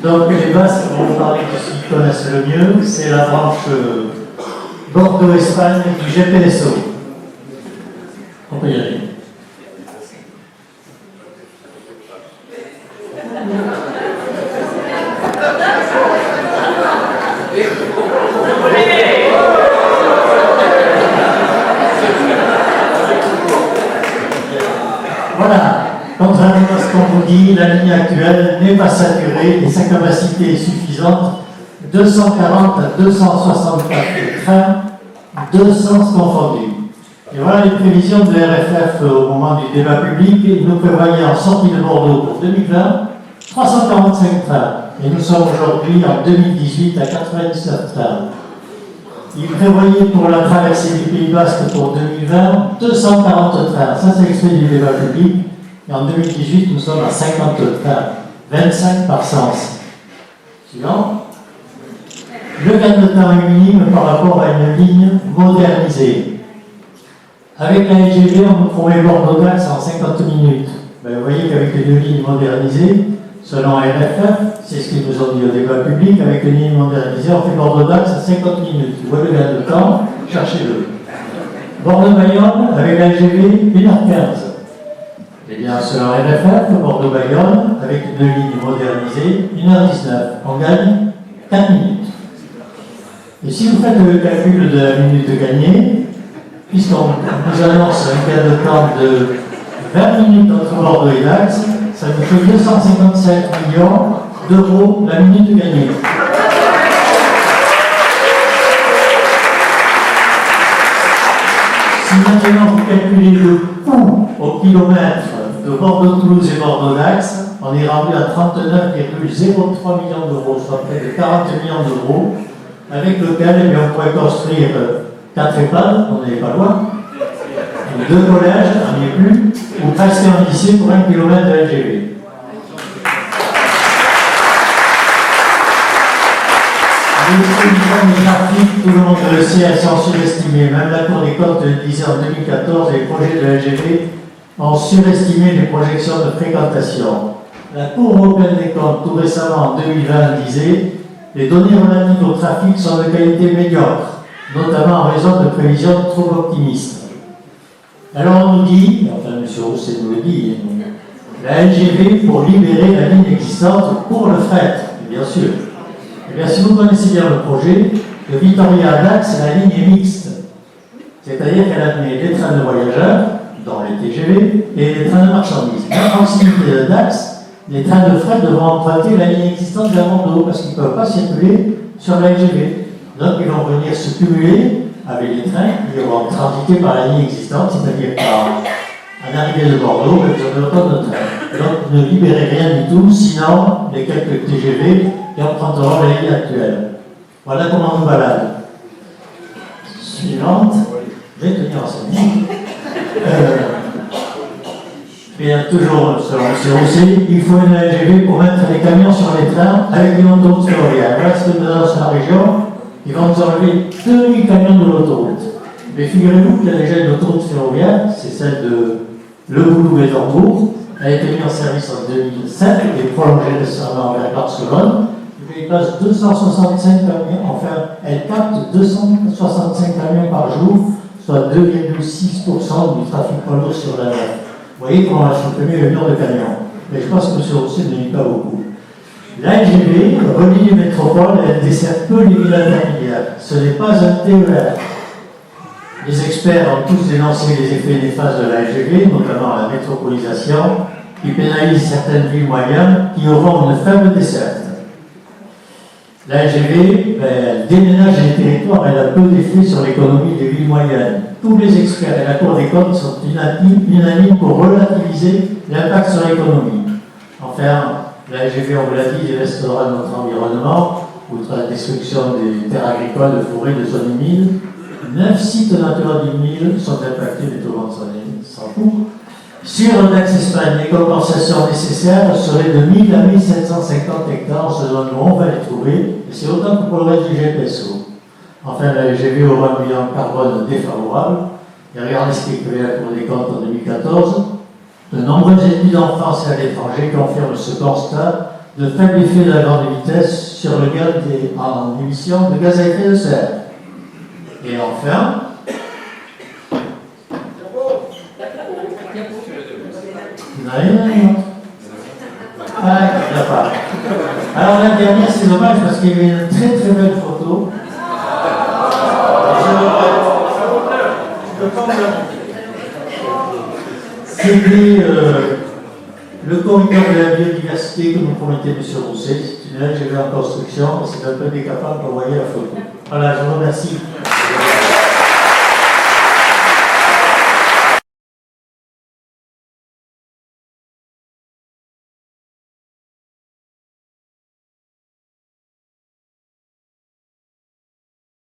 Donc les Basques vont vous parler de ce qu'ils connaissent le mieux, c'est la branche Bordeaux-Espagne du GPSO. On peut y aller. Voilà, contrairement à ce qu'on vous dit, la ligne actuelle n'est pas saturée et sa capacité est suffisante. 240 à 264 trains, 2 sens confondus. Et voilà les prévisions de RFF au moment du débat public. Ils nous prévoyaient en sortie de Bordeaux pour 2020 345 trains. Et nous sommes aujourd'hui en 2018 à 99 trains. Ils prévoyaient pour la traversée du Pays Basque pour 2020 240 trains. Ça, c'est l'extrait du débat public. Et en 2018, nous sommes à 50 trains, 25 par sens. Suivant. Le gain de temps est minime par rapport à une ligne modernisée. Avec la LGV, on nous promet Bordeaux-Dax en 50 minutes. Ben, vous voyez qu'avec une ligne modernisée, selon RFF, c'est ce qu'ils nous ont dit au débat public, avec une ligne modernisée, on fait Bordeaux-Dax à 50 minutes. Vous voyez le gain de temps, cherchez-le. Bordeaux-Bayonne, avec la LGV, 1h15. Eh bien, selon RFF, Bordeaux-Bayonne, avec une ligne modernisée, 1h19. On gagne 4 minutes. Et si vous faites le calcul de la minute gagnée, puisqu'on nous annonce un gain de temps de 20 minutes entre Bordeaux et Dax, ça nous fait 257 millions d'euros la minute gagnée. Si maintenant vous calculez le coût au kilomètre de Bordeaux-Toulouse et Bordeaux-Dax, on est rendu à 39,03 millions d'euros, soit près de 40 millions d'euros, avec lequel on pourrait construire 4 EHPAD, on n'est pas loin, 2 collèges, on n'y est plus, ou presque un lycée pour 1 km de LGV. Les trafics, tout le monde le sait, elles sont surestimées. Même la Cour des comptes le disait en 2014, les projets de LGV ont surestimé les projections de fréquentation. La Cour européenne des comptes, tout récemment en 2020, disait les données relatives au trafic sont de qualité médiocre, notamment en raison de prévisions trop optimistes. Alors on nous dit, enfin M. Rousset nous le dit, la LGV pour libérer la ligne existante pour le fret, bien sûr. Eh bien, si vous connaissez bien le projet, de Vitoria à Dax, la ligne est mixte. C'est-à-dire qu'elle admet les trains de voyageurs, dans les TGV, et les trains de marchandises. À proximité de Dax, les trains de fret devront emprunter la ligne existante vers Bordeaux parce qu'ils ne peuvent pas circuler sur la LGV. Donc, ils vont venir se cumuler avec les trains qui vont transiter par la ligne existante, c'est-à-dire qu'à l'arrivée de Bordeaux, vous avez autant de trains. Donc, ne libérez rien du tout, sinon les quelques TGV qui emprunteront la ligne actuelle. Voilà comment on nous balade. Suivante. Je vais tenir ensemble. Bien, toujours selon M. Rousset, il faut une LGV pour mettre les camions sur les trains avec une autoroute ferroviaire. Voilà ce que nous avons sur la région. Ils vont nous enlever 2000 camions de l'autoroute. Mais figurez-vous qu'il y a déjà une autoroute ferroviaire, c'est celle de Le Boulou-Bédorbourg. Elle a été mise en service en 2007 et prolongée récemment vers Barcelone. Il passe 265 camions, enfin, elle capte 265 camions par jour, soit 2,6% du trafic poids lourd sur la mer. Vous voyez comment on a supprimé le nombre de camions. Mais je pense que M. Rousset ne dit pas beaucoup. La LGV relie les métropoles, elle dessert peu les villes intermédiaires. Ce n'est pas un TER. Les experts ont tous dénoncé les effets néfastes de la LGV, notamment la métropolisation, qui pénalise certaines villes moyennes qui auront une faible desserte. La LGV, elle déménage les territoires, elle a peu d'effet sur l'économie des villes moyennes. Tous les experts et la Cour des comptes sont unanimes pour relativiser l'impact sur l'économie. Enfin, la LGV, on vous l'a dit, restaurera notre environnement, outre la destruction des terres agricoles, de forêts, de zones humides. 9 sites Natura 2000 sont impactés, mais tout le monde s'en fout. Sur Dax-Espagne, les compensations nécessaires seraient de 1000 à 1750 hectares, selon nous, on va les trouver, et c'est autant que pour le reste du GPSO. Enfin, la LGV aura un bilan carbone défavorable, et regardez ce qu'écrivait la Cour des comptes en 2014. De nombreuses études en France et à l'étranger confirment ce constat de faible effet de la grande vitesse sur le gaz en émission de gaz à effet de serre. Et enfin, vous n'avez rien d'autre. Ah, il n'y en a pas. Alors la dernière, c'est dommage parce qu'il y avait une très très belle photo. C'était le corridor de la biodiversité que nous promettait M. Rousset. C'est une LGV en construction et c'est un peu décapable pour voyez la photo. Voilà, je vous remercie.